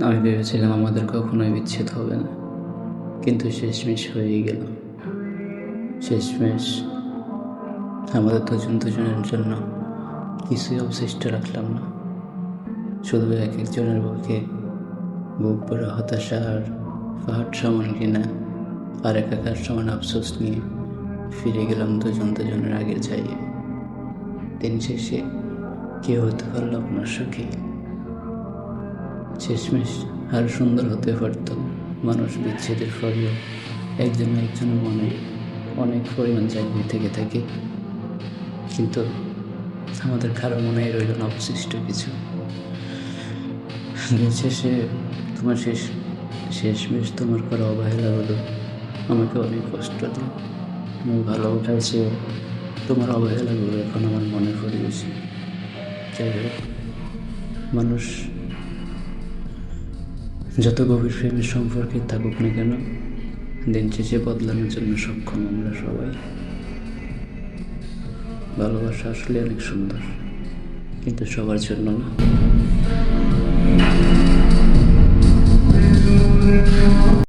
আমি ভেবেছিলাম আমাদের কখনোই বিচ্ছেদ হবে না, কিন্তু শেষমেশ হয়েই গেল। শেষমেশ আমাদের দুজনের জন্য কিছুই অবশিষ্ট রাখলাম না, শুধু এক একজনের বুক ভরা হতাশা আর পাহাড় সমান ঘৃণা আর একাকার সমান আফসোস নিয়ে ফিরে গেলাম দুজনের আগের জায়গায়। দিন শেষে কেউ হতে পারল আপনার সুখী। শেষমেশ আরো সুন্দর হতে পারত। মানুষ বিচ্ছেদের পরেও একজনের মনে অনেক পরিমাণ জায়গায় থেকে থাকে, কিন্তু আমাদের কারো মনে রইল না অবশিষ্ট কিছু। দিন শেষে তোমার শেষমেশ তোমার করা অবহেলা হলো আমাকে অনেক কষ্ট দিল। আমি ভালোবাসি, তোমার অবহেলাগুলো এখন আমার মনে পড়ে গেছে। যাই হোক, মানুষ যত গভীর প্রেমের সম্পর্কে থাকুক না কেন, দিন শেষে বদলানোর জন্য সক্ষম আমরা সবাই। ভালোবাসা আসলে অনেক সুন্দর, কিন্তু সবার জন্য না।